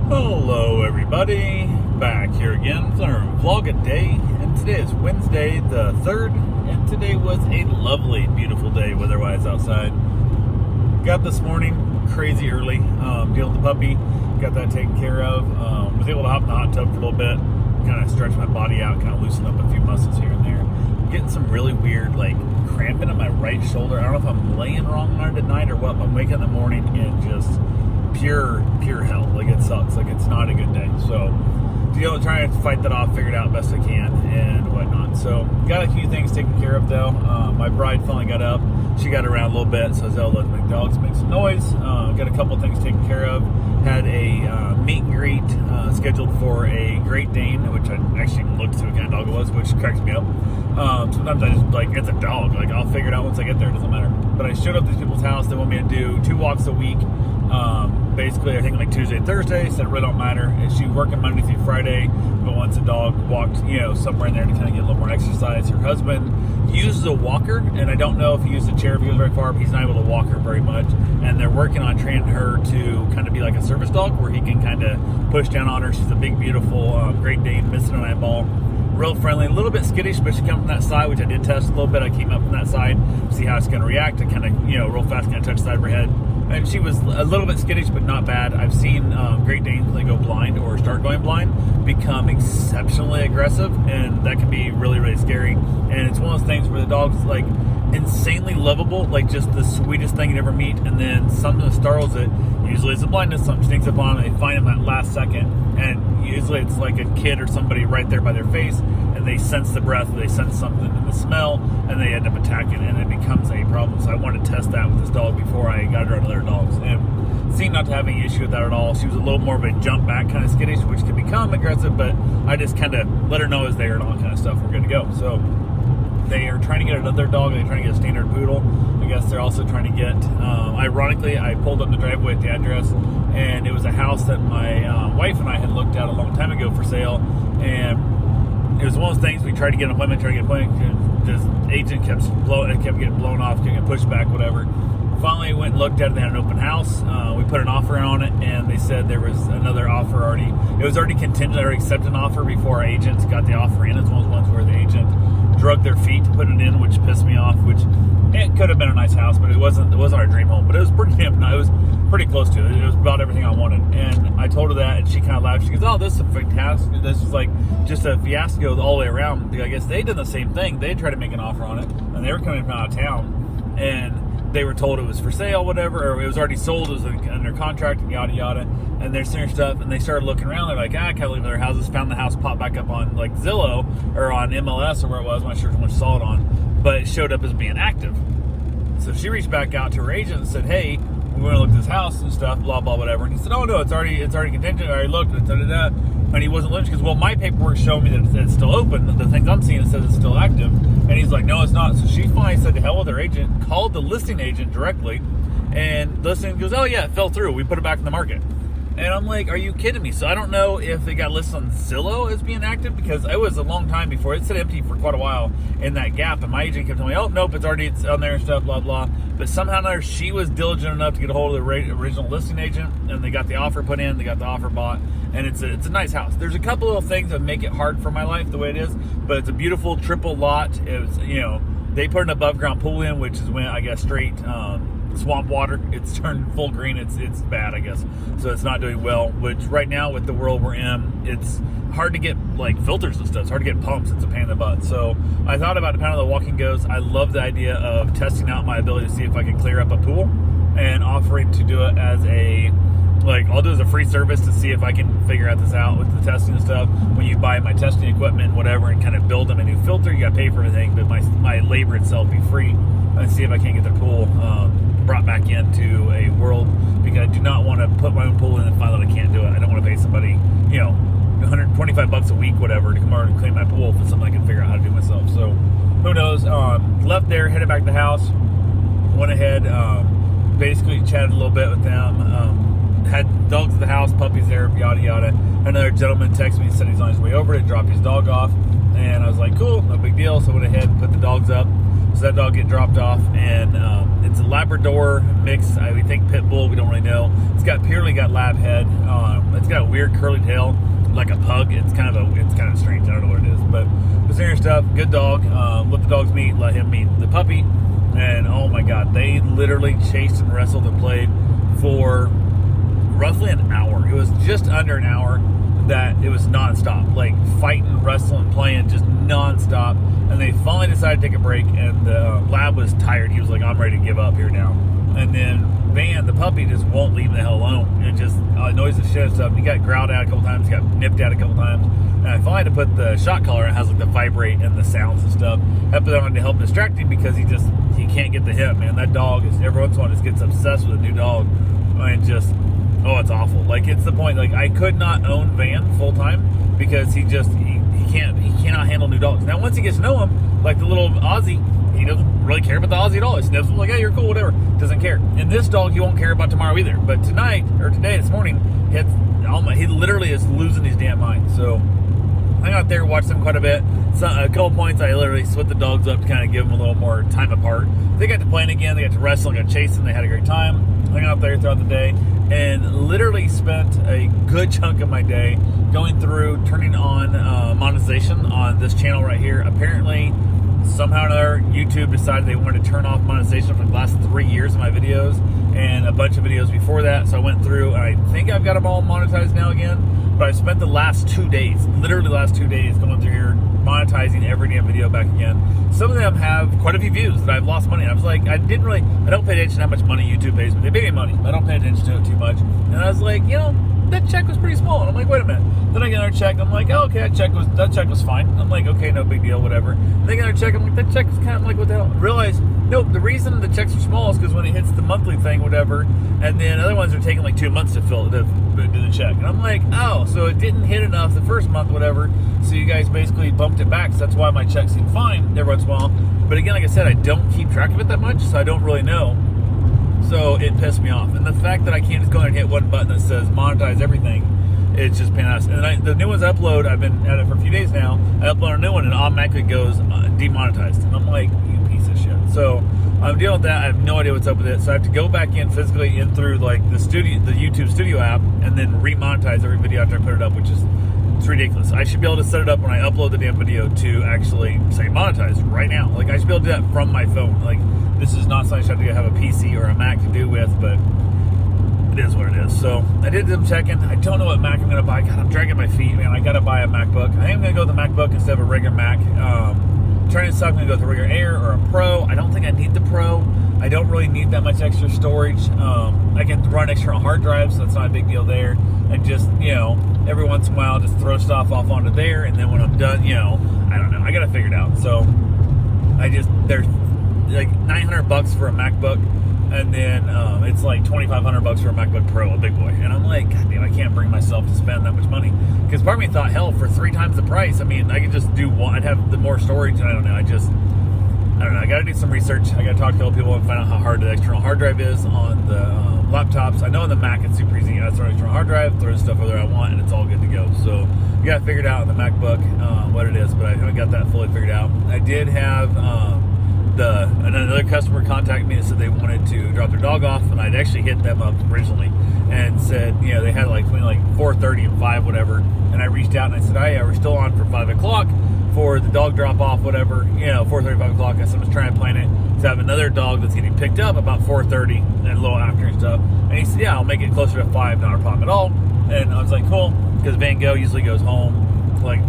Hello everybody, back here again with our vlog a day, and today is Wednesday the 3rd, and today was a lovely, beautiful day weather-wise outside. Got up this morning crazy early, dealing with the puppy, got that taken care of, was able to hop in the hot tub for a little bit, kind of stretch my body out, kind of loosen up a few muscles here and there. I'm getting some really weird, cramping in my right shoulder. I don't know if I'm laying wrong on it at night or what, but I'm waking in the morning and just pure hell. It sucks. It's not a good day. So, trying to fight that off, figure it out best I can and whatnot. So, got a few things taken care of though. My bride finally got up. She got around a little bit, so I'll let the dogs make some noise. Got a couple things taken care of. Had a meet and greet scheduled for a Great Dane, which I actually looked to what kind of dog it was, which cracks me up. Sometimes I just it's a dog. I'll figure it out once I get there. It doesn't matter. But I showed up at these people's house. They want me to do 2 walks a week. Basically, I think Tuesday and Thursday, so it really don't matter. She's working Monday through Friday, but once a dog walked, somewhere in there to kind of get a little more exercise. Her husband uses a walker, and I don't know if he used a chair if he goes very far, but he's not able to walk her very much. And they're working on training her to kind of be like a service dog, where he can kind of push down on her. She's a big, beautiful Great Dane, missing an eyeball. Real friendly, a little bit skittish, but she comes from that side, which I did test a little bit. I came up from that side, see how it's going to react. I kind of, real fast, kind of touch the side of her head. And she was a little bit skittish, but not bad. I've seen Great Danes, when they go blind or start going blind, become exceptionally aggressive, and that can be really, really scary. And it's one of those things where the dog's insanely lovable, just the sweetest thing you ever meet, and then something that startles it. Usually it's a blindness, something sneaks up on them, and they find them that last second, and usually it's like a kid or somebody right there by their face, and they sense the breath, they sense something in the smell, and they end up attacking, and it becomes a problem. So I wanted to test that with this dog before I got her out of other dogs, and seemed not to have any issue with that at all. She was a little more of a jump back kind of skittish, which can become aggressive, but I just kind of let her know it's there and all kind of stuff. We're good to go. So they are trying to get another dog. They're trying to get a standard poodle. I guess they're also trying to get, ironically, I pulled up the driveway at the address, and it was a house that my wife and I had looked at a long time ago for sale, and it was one of those things we tried to get an appointment, and this agent kept getting blown off, kept getting pushed back, whatever. Finally went and looked at it. They had an open house. We put an offer on it, and they said there was another offer already. It was already contingent. I already accepted an offer before our agents got the offer in. It's one of those ones where the agent drug their feet to put it in, which pissed me off. Which it could have been a nice house, but it wasn't our dream home. But it was pretty damn nice. It was pretty close to it. It was about everything I wanted. And I told her that, and she kind of laughed. She goes, "Oh, this is a fantastic. This is just a fiasco all the way around." I guess they did the same thing. They tried to make an offer on it, and they were coming from out of town, and they were told it was for sale, whatever, or it was already sold, it was under contract, and yada yada. And they're seeing stuff, and they started looking around. They're like, I can't leave their houses. Found the house pop back up on Zillow or on MLS or where it was. I'm not sure which one she saw it on, but it showed up as being active. So she reached back out to her agent and said, "Hey, we're going to look at this house and stuff, blah blah whatever." And he said, "Oh no, it's already contingent. I already looked." And he wasn't looking because, well, my paperwork showed me that it's still open. The things I'm seeing, it says it's still active. And he's like, "No, it's not." So she finally said to hell with her agent, called the listing agent directly, and the listing goes, "Oh yeah, it fell through. We put it back in the market." And I'm like, are you kidding me? So I don't know if it got listed on Zillow as being active, because it was a long time before. It sat empty for quite a while in that gap, and my agent kept telling me, "Oh nope, it's on there and stuff, blah blah." But somehow or another, she was diligent enough to get a hold of the original listing agent, and they got the offer put in, they got the offer bought, and it's a nice house. There's a couple little things that make it hard for my life the way it is, but it's a beautiful triple lot. It was, they put an above ground pool in, which is when I guess straight swamp water. It's turned full green. It's bad, I guess. So it's not doing well, which right now with the world we're in, it's hard to get filters and stuff. It's hard to get pumps. It's a pain in the butt. So I thought about depending on the walking goes. I love the idea of testing out my ability to see if I can clear up a pool and offering to do it as I'll do as a free service to see if I can figure out this out with the testing and stuff. When you buy my testing equipment and whatever and kind of build them a new filter, you got to pay for everything, but my labor itself be free, and see if I can't get the pool brought back into a world, because I do not want to put my own pool in and find out I can't do it. I don't want to pay somebody, $125 a week, whatever, to come over and clean my pool for something I can figure out how to do myself. So who knows? Left there, headed back to the house, went ahead, basically chatted a little bit with them, had dogs at the house, puppies there, yada yada. Another gentleman texted me and said he's on his way over to drop his dog off, and I was like, cool, no big deal. So I went ahead and put the dogs up, So that dog get dropped off, and it's a Labrador mix. We think pit bull. We don't really know. It's purely got lab head. It's got a weird curly tail, like a pug. It's kind of strange. I don't know what it is, but Brazilian stuff. Good dog. Let the dogs meet. Let him meet the puppy. And oh my God, they literally chased and wrestled and played for roughly an hour. It was just under an hour that it was nonstop, like fighting, wrestling, playing, just nonstop. And they finally decided to take a break, and the lab was tired. He was like, I'm ready to give up here now. And then Van, the puppy, just won't leave the hell alone. It just annoys the shit and stuff. He got growled at a couple times, got nipped at a couple times. And I finally had to put the shot collar, and it has like the vibrate and the sounds and stuff. I put that on to help distract him because he can't get the hit, man. That dog is, every once in a while, just gets obsessed with a new dog. And just, oh, it's awful. Like, it's the point, like, I could not own Van full time because he cannot handle new dogs. Now, once he gets to know him, like the little Aussie, he doesn't really care about the Aussie at all. He sniffs him like, hey, you're cool, whatever. Doesn't care. And this dog, he won't care about tomorrow either. But this morning, he literally is losing his damn mind. So I got there, watched them quite a bit. So, a couple points, I literally split the dogs up to kind of give them a little more time apart. They got to playing again. They got to wrestle, got chasing. They had a great time. Hung out there throughout the day, and literally spent a good chunk of my day going through, turning on monetization on this channel right here. Apparently, somehow or another, YouTube decided they wanted to turn off monetization for the last 3 years of my videos and a bunch of videos before that. So I went through, and I think I've got them all monetized now again. But I spent the last 2 days, literally the last 2 days, going through here, monetizing every damn video back again. Some of them have quite a few views that I've lost money. I was like, I don't pay attention to how much money YouTube pays me. They pay me money. I don't pay attention to it too much. And I was like, that check was pretty small. And I'm like, wait a minute. Then I get another check. I'm like, oh, okay, that check was fine. I'm like, okay, no big deal, whatever. Then I get another check. I'm like, that check is kind of like, what the hell? Realize, nope, the reason the checks are small is because when it hits the monthly thing, whatever, and then other ones are taking like 2 months to do the check. And I'm like, oh, so it didn't hit enough the first month, whatever. So you guys basically bumped it back. So that's why my checks seem fine every once in a while. But again, like I said, I don't keep track of it that much, so I don't really know. So it pissed me off. And the fact that I can't just go ahead and hit one button that says monetize everything, it's just pain in the ass. And the new ones I upload, I've been at it for a few days now. I upload a new one and it automatically goes demonetized. And I'm like, you piece of shit. So I'm dealing with that. I have no idea what's up with it. So I have to go back in physically in through like the YouTube Studio app, and then remonetize every video after I put it up, which is it's ridiculous. I should be able to set it up when I upload the damn video to actually say monetize right now. Like, I should be able to do that from my phone. Like, this is not something I should have to have a PC or a Mac to do with, but it is what it is. So I did some checking. I don't know what Mac I'm going to buy. God, I'm dragging my feet, man. I got to buy a MacBook. I am going to go with the MacBook instead of a regular Mac. Trying to decide I'm going to go with a regular Air or a Pro. I don't think I need the Pro. I don't really need that much extra storage. I can run external hard drives, so that's not a big deal there. And just, every once in a while, just throw stuff off onto there. And then when I'm done, I don't know. I got to figure it out. So there's like $900 for a MacBook. And then it's like $2,500 for a MacBook Pro, a big boy. And I'm like, God damn, I can't bring myself to spend that much money. Because part of me thought, hell, for 3 times the price, I mean, I could just do one. I'd have the more storage. I don't know. I don't know. I got to do some research. I got to talk to other people and find out how hard the external hard drive is on the laptops. I know on the Mac it's super easy. I throw an external hard drive, throw the stuff over there I want, and it's all good to go. So you got to figure it out on the MacBook what it is, but I haven't got that fully figured out. I did have another customer contacted me and said they wanted to drop their dog off, and I'd actually hit them up originally and said, they had like between like 4:30 and 5, whatever. And I reached out and I said, hey, we're still on for 5 o'clock for the dog drop off, whatever, 4:30, 5 o'clock. I said, I'm just trying to plan it to have another dog that's getting picked up about 4:30 and a little after and stuff. And he said, yeah, I'll make it closer to 5, not a problem at all. And I was like, cool, because Van Gogh usually goes home like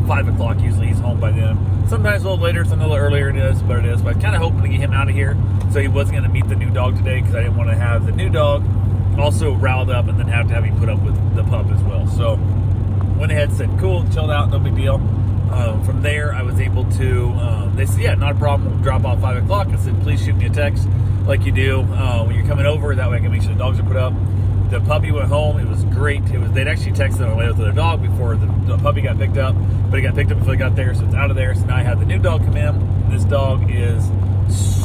5 o'clock. Usually he's home by then. Sometimes a little later, some a little earlier it is. But I was kind of hoping to get him out of here, so he wasn't going to meet the new dog today, because I didn't want to have the new dog also riled up and then have him put up with the pup as well. So went ahead and said, cool, chilled out, no big deal. From there, I was able to, they said, yeah, not a problem, we'll drop off 5 o'clock. I said, please shoot me a text like you do when you're coming over. That way I can make sure the dogs are put up. The puppy went home. It was great. They'd actually texted on the way with their dog before the puppy got picked up, but he got picked up before he got there, so it's out of there. So now I had the new dog come in. This dog is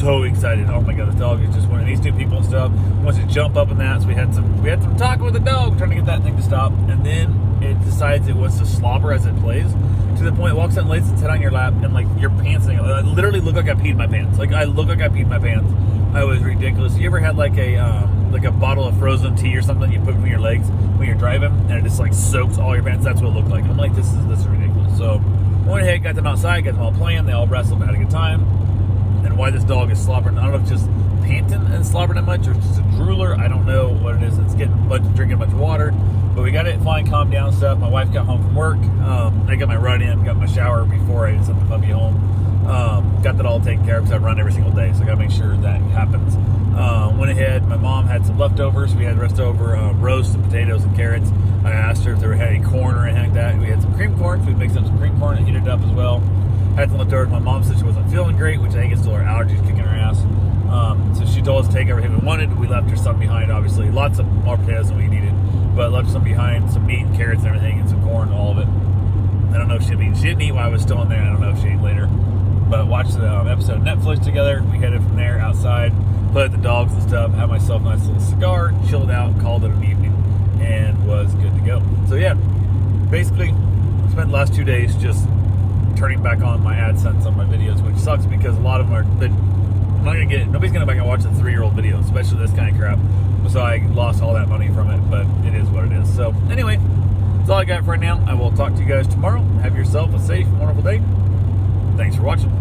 so excited. Oh my God, this dog is just one of these two people and stuff. Wants to jump up in that. So we had some talk with the dog, trying to get that thing to stop, and then it decides it wants to slobber as it plays to the point it walks out and lays its head on your lap, and like your pants, and I literally look like I peed my pants. Like I look like I peed my pants. I was ridiculous. You ever had like a bottle of frozen tea or something you put between your legs when you're driving, and it just like soaks all your pants? That's what it looked like. I'm like, this is ridiculous. So went ahead, got them outside, got them all playing. They all wrestled, had a good time. And why this dog is slobbering, I don't know if it's just panting and slobbering that much, or it's just a drooler. I don't know what it is. It's drinking a bunch of water. But we got it fine, calmed down stuff. My wife got home from work. I got my run in, got my shower before I sent the puppy home. Got that all taken care of because I run every single day, so I got to make sure that happens. Went ahead. My mom had some leftovers. We had leftover roast and potatoes and carrots. I asked her if there had any corn or anything like that. We had some cream corn, so we mixed up some cream corn and heated it up as well. Had some leftovers. My mom said she wasn't feeling great, which I think is still her allergies kicking her ass. So she told us to take everything we wanted. We left her some behind, obviously. Lots of more potatoes than we needed, but left some behind, some meat and carrots and everything, and some corn, all of it. I don't know if she didn't eat while I was still in there. I don't know if she ate later. But watched the episode of Netflix together. We headed from there outside, played with the dogs and stuff, had myself a nice little cigar, chilled out, called it an evening, and was good to go. So yeah, basically spent the last 2 days just turning back on my AdSense on my videos, which sucks because a lot of them are, nobody's gonna go back and watch the 3-year-old videos, especially this kind of crap. So I lost all that money from it, but it is what it is. So anyway, that's all I got for right now. I will talk to you guys tomorrow. Have yourself a safe, wonderful day. Thanks for watching.